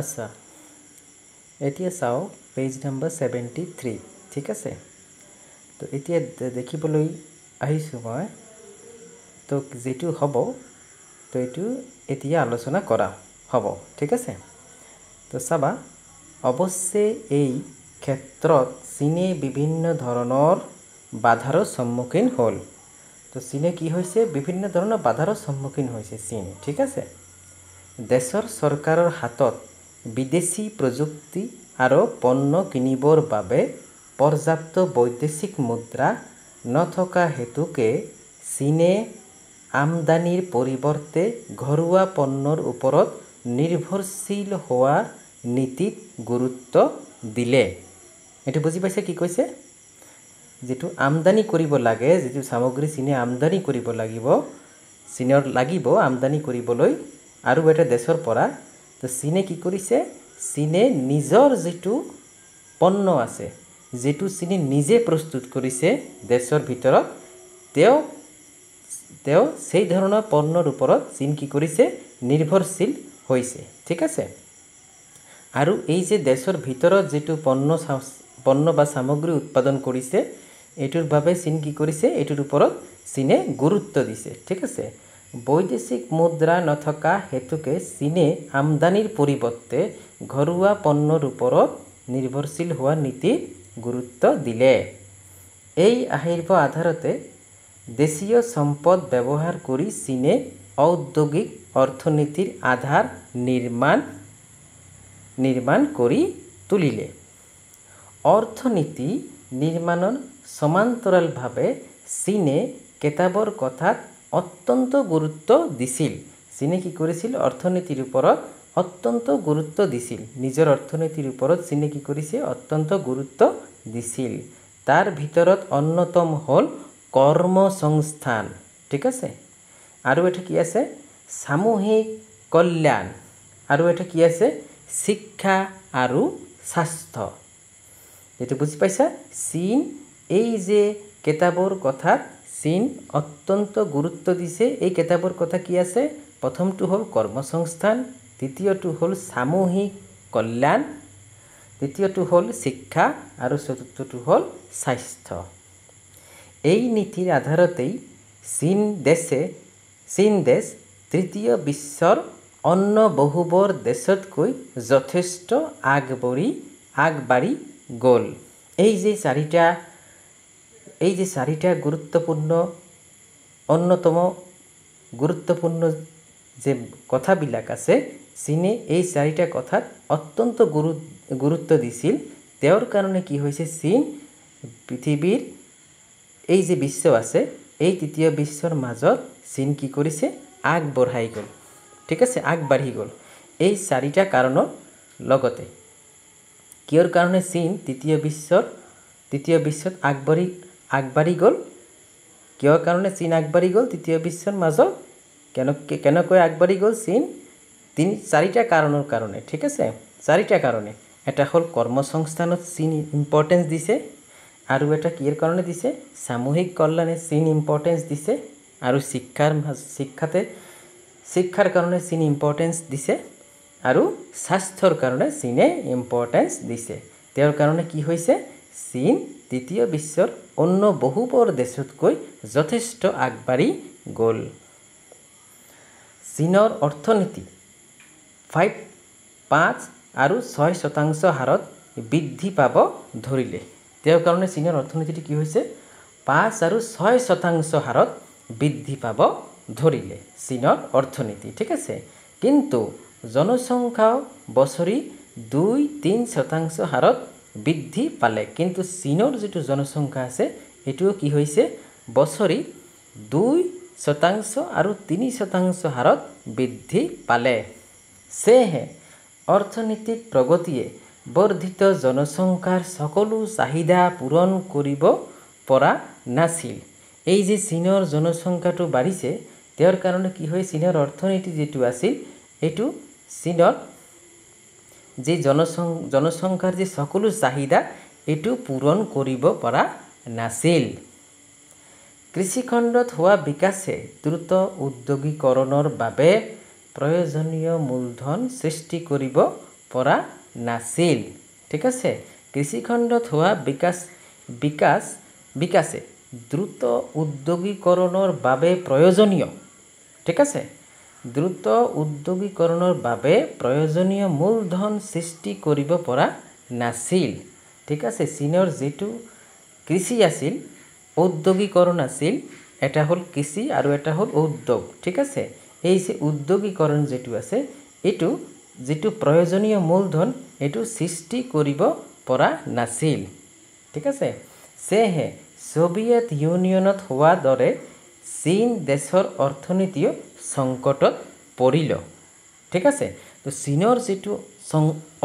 আচ্ছা, এতিয়া চাও পেজ নম্বৰ 73, ঠিক আছে। তো এতিয়া দেখিবলৈ আহিছোঁ মই, তো যেটো হ'ব তো এইটো এতিয়া আলোচনা কৰা হ'ব, ঠিক আছে। তো চাবা, অৱশ্যে এই ক্ষেত্ৰত চীনে বিভিন্ন ধৰণৰ বাধাৰ সন্মুখীন হ'ল। তো চীনে কি হৈছে, বিভিন্ন ধৰণৰ বাধাৰ সন্মুখীন হৈছে চীন, ঠিক আছে। দেশৰ চৰকাৰৰ হাতত বিদেশী প্ৰযুক্তি আৰু পণ্য কিনিবৰ বাবে পৰ্যাপ্ত বৈদেশিক মুদ্ৰা নথকা হেতুকে চীনে আমদানিৰ পৰিৱৰ্তে ঘৰুৱা পণ্যৰ ওপৰত নিৰ্ভৰশীল হোৱা নীতিত গুৰুত্ব দিলে। এইটো বুজি পাইছে কি কৈছে? যেটো আমদানি কৰিব লাগে, যেটো সামগ্ৰী চীনে আমদানি কৰিব লাগিব, চীনৰ লাগিব আমদানি কৰিবলৈ আৰু এটা দেশৰ পৰা, তো চীনে কি কৰিছে, চীনে নিজৰ যেটো পণ্য আছে, যেটো চীনে নিজে প্ৰস্তুত কৰিছে দেশৰ ভিতৰত, তেওঁ সেই ধৰণৰ পণ্যৰ ওপৰত চীন কি কৰিছে, নিৰ্ভৰশীল হৈছে, ঠিক আছে। আৰু এই যে দেশৰ ভিতৰত যেটো পণ্য বা সামগ্ৰী উৎপাদন কৰিছে, এইটোৰ বাবে চীন কি কৰিছে, এইটোৰ ওপৰত চীনে গুৰুত্ব দিছে, ঠিক আছে। বৈদেশিক মুদ্ৰা নথকা হেতুকে চীনে আমদানিৰ পৰিৱৰ্তে ঘৰুৱা পণ্যৰ ওপৰত নিৰ্ভৰশীল হোৱা নীতিত গুৰুত্ব দিলে। এই আধাৰতে দেশীয় সম্পদ ব্যৱহাৰ কৰি চীনে ঔদ্যোগিক অৰ্থনীতিৰ আধাৰ নিৰ্মাণ কৰি তুলিলে। অৰ্থনীতি নিৰ্মাণৰ সমান্তৰালভাৱে চীনে কেতাবৰ কথাত অত্যন্ত গুৰুত্ব দিছিল। চীনে কি কৰিছিল, অৰ্থনীতিৰ ওপৰত অত্যন্ত গুৰুত্ব দিছিল। নিজৰ অৰ্থনীতিৰ ওপৰত চীনে কি কৰিছে, অত্যন্ত গুৰুত্ব দিছিল। তাৰ ভিতৰত অন্যতম হ'ল কৰ্মসংস্থান, ঠিক আছে। আৰু এটা কি আছে, সামূহিক কল্যাণ, আৰু এটা কি আছে, শিক্ষা আৰু স্বাস্থ্য। এইটো বুজি পাইছা? চীন এই যে কেতাবৰ কথাত চীন অত্যন্ত গুৰুত্ব দিছে। এই কেতাবৰ কথা কি আছে, প্ৰথমটো হ'ল কৰ্মসংস্থান, দ্বিতীয়টো হ'ল সামূহিক কল্যাণ, তৃতীয়টো হ'ল শিক্ষা আৰু চতুৰ্থটো হ'ল স্বাস্থ্য। এই নীতিৰ আধাৰতেই চীন দেশ তৃতীয় বিশ্বৰ অন্য বহুবোৰ দেশতকৈ যথেষ্ট আগবাঢ়ি গ'ল। এই যে চাৰিটা অন্যতম গুৰুত্বপূৰ্ণ যে কথাবিলাক আছে, চীনে এই চাৰিটা কথাত অত্যন্ত গুৰুত্ব দিছিল। তেওঁৰ কাৰণে কি হৈছে, চীন পৃথিৱীৰ এই যে বিশ্ব আছে, এই তৃতীয় বিশ্বৰ মাজত চীন কি কৰিছে, আগবঢ়াই গ'ল, ঠিক আছে, আগবাঢ়ি গ'ল। এই চাৰিটা কাৰণৰ লগতে কিয়ৰ কাৰণে চীন তৃতীয় বিশ্বত আগবাঢ়ি গ'ল, কিয়ৰ কাৰণে চীন আগবাঢ়ি গ'ল তৃতীয় বিশ্বৰ মাজত, কেনেকৈ আগবাঢ়ি গ'ল চীন, চাৰিটা কাৰণৰ কাৰণে, ঠিক আছে, চাৰিটা কাৰণে। এটা হ'ল কৰ্মসংস্থানত চীন ইম্পৰ্টেঞ্চ দিছে, আৰু এটা কিৰ কাৰণে দিছে, সামূহিক কল্যাণে চীন ইম্পৰ্টেঞ্চ দিছে, আৰু শিক্ষাৰ কাৰণে চীন ইম্পৰ্টেঞ্চ দিছে, আৰু স্বাস্থ্যৰ কাৰণে চীনে ইম্পৰ্টেঞ্চ দিছে। তেওঁৰ কাৰণে কি হৈছে, চীন তৃতীয় বিশ্বৰ অন্য বহুবোৰ দেশতকৈ যথেষ্ট আগবাঢ়ি গ'ল। চীনৰ অৰ্থনীতি 5 আৰু 6% হাৰত বৃদ্ধি পাব ধৰিলে। তেওঁৰ কাৰণে চীনৰ অৰ্থনীতিটো কি হৈছে, 5 আৰু 6% হাৰত বৃদ্ধি পাব ধৰিলে চীনৰ অৰ্থনীতি, ঠিক আছে। কিন্তু জনসংখ্যাও বছৰি 2-3% হাৰত বৃদ্ধি পালে। কিন্তু চীনৰ যেটো জনসংখ্যা আছে, এইটো কি হৈছে, বছৰি 2% আৰু 3% হাৰত বৃদ্ধি পালে। সেয়েহে অৰ্থনৈতিক প্ৰগতিয়ে বৰ্ধিত জনসংখ্যাৰ সকলো চাহিদা পূৰণ কৰিব পৰা নাছিল। এই যে চীনৰ জনসংখ্যাটো বাঢ়িছে, তেওঁৰ কাৰণে কি হয়, চীনৰ অৰ্থনীতি যেটো আছিল, এইটো চীনৰ যে জনসংখ্যাৰ যে সকলো চাহিদা, এইটো পূৰণ কৰিব পৰা নাছিল। কৃষিখণ্ডত হোৱা বিকাশে দ্ৰুত উদ্যোগীকৰণৰ বাবে প্ৰয়োজনীয় মূলধন সৃষ্টি কৰিব পৰা নাছিল ঠিক আছে কৃষিখণ্ডত হোৱা বিকাশে দ্ৰুত উদ্যোগীকৰণৰ বাবে প্ৰয়োজনীয় ঠিক আছে দ্ৰুত উদ্যোগীকৰণৰ বাবে প্ৰয়োজনীয় মূলধন সৃষ্টি কৰিব পৰা নাছিল ঠিক আছে চীনৰ যেটো কৃষি আছিল উদ্যোগীকৰণ আছিল এটা হল কৃষি আৰু এটা হল উদ্যোগ ঠিক আছে এই যে উদ্যোগীকৰণ যেটো আছে এটো যেটো প্ৰয়োজনীয় মূলধন এটো সৃষ্টি কৰিব পৰা নাছিল ঠিক আছে সেহে সোভিয়েত ইউনিয়নত হোৱা দৰে চীন দেশৰ অৰ্থনীতিও সংকটত পৰিল ঠিক আছে তো চীনৰ যেটো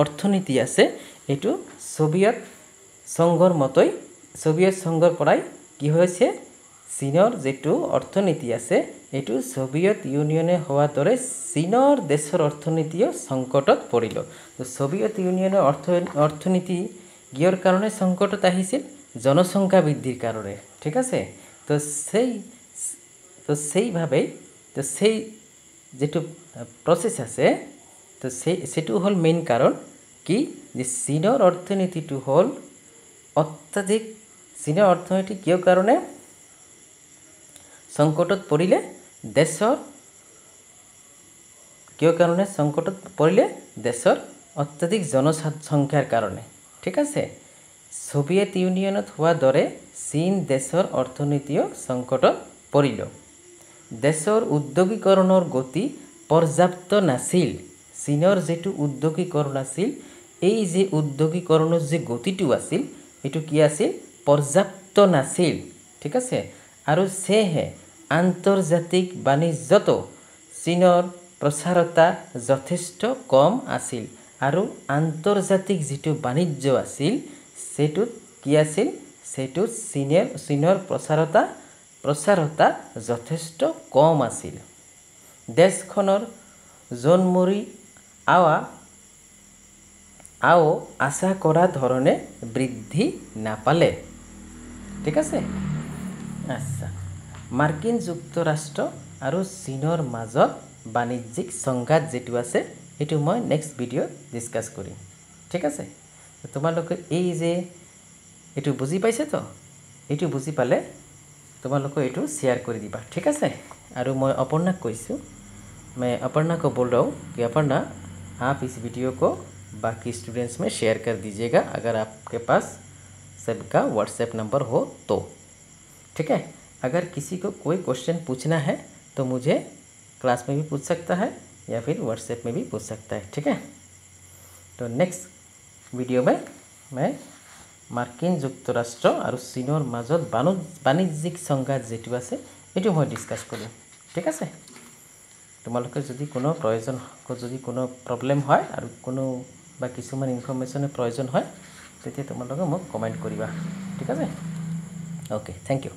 অৰ্থনীতি আছে এটো সোভিয়েত সংঘৰ মতই সোভিয়েত সংঘৰ পৰাই কি হৈছে চীনৰ যেটো অৰ্থনীতি আছে এটো সোভিয়েত ইউনিয়নে হোৱা দৰে চীনৰ দেশৰ অৰ্থনীতিও সংকটত পৰিল তো সোভিয়েত ইউনিয়নৰ অৰ্থনীতি কিয়ৰ কাৰণে সংকটত আহিছিল জনসংখ্যা বৃদ্ধিৰ কাৰণে ঠিক আছে তো সেইভাবে তো সেই যেটো প্ৰসেস আছে তো সেটো হল মেইন কাৰণ কি যে চীনৰ অৰ্থনীতিটো হল অত্যাধিক চীনৰ অৰ্থনীতি কিয় কাৰণে সংকটত পৰিলে দেশৰ কিয় কাৰণে সংকটত পৰিলে দেশৰ অত্যাধিক জনসংখ্যাৰ কাৰণে ঠিক আছে সোভিয়েত ইউনিয়নত হোৱা দৰে চীন দেশৰ অৰ্থনীতিও সংকটত পৰিল দেশৰ উদ্যোগীকৰণৰ গতি পৰ্যাপ্ত নাছিল চীনৰ যেটো উদ্যোগীকৰণ আছিল এই যে উদ্যোগীকৰণৰ যে গতিটো আছিল এটো কি আছিল পৰ্যাপ্ত নাছিল ঠিক আছে আৰু সেহে আন্তৰ্জাতিক বাণিজ্যত চীনৰ প্ৰসাৰতা যথেষ্ট কম আছিল আৰু আন্তৰ্জাতিক যেটো বাণিজ্য আছিল সেটোত কি আছিল সেটো চীনৰ প্ৰসাৰতা যথেষ্ট কম আছিল দেশখনৰ জনমূৰি আও আশা কৰা ধৰণে বৃদ্ধি নাপালে ঠিক আছে আচ্ছা মাৰ্কিন যুক্তৰাষ্ট্ৰ আৰু চীনৰ মাজত বাণিজ্যিক সংঘাত যেটো আছে এটো মই নেক্সট ভিডিও ডিসকাস কৰিম ঠিক আছে তোমালোকে এই যে এটো বুজি পাইছে তো এটো বুজি পালে তোমালোকে এটো শেয়ার কৰি দিবা ঠিক আছে আৰু মই অপৰ্ণাক কৈছো मैं अपर्णा को बोल रहा हूँ कि अपर्णा आप इस वीडियो को बाकी स्टूडेंट्स में शेयर कर दीजिएगा अगर आपके पास सबका व्हाट्सएप नंबर हो तो ठीक है अगर किसी को कोई क्वेश्चन पूछना है तो मुझे क्लास में भी पूछ सकता है या फिर व्हाट्सएप में भी पूछ सकता है ठीक है तो नेक्स्ट वीडियो में मैं मार्किन যুক্তৰাষ্ট্ৰ আৰু চীনৰ মাজত বাণিজ্যিক সংঘাত যেটো আছে এটো মই ডিসকাস কৰিম ঠিক আছে তোমালোকে যদি কোনো প্ৰয়োজন যদি কোনো প্ৰবলেম হয় আৰু কোনো বা কিছুমান ইনফৰমেশনৰ প্ৰয়োজন হয় তেতিয়া তোমালোকে মোক কমেন্ট কৰিবা ঠিক আছে ওকে থ্যাংক ইউ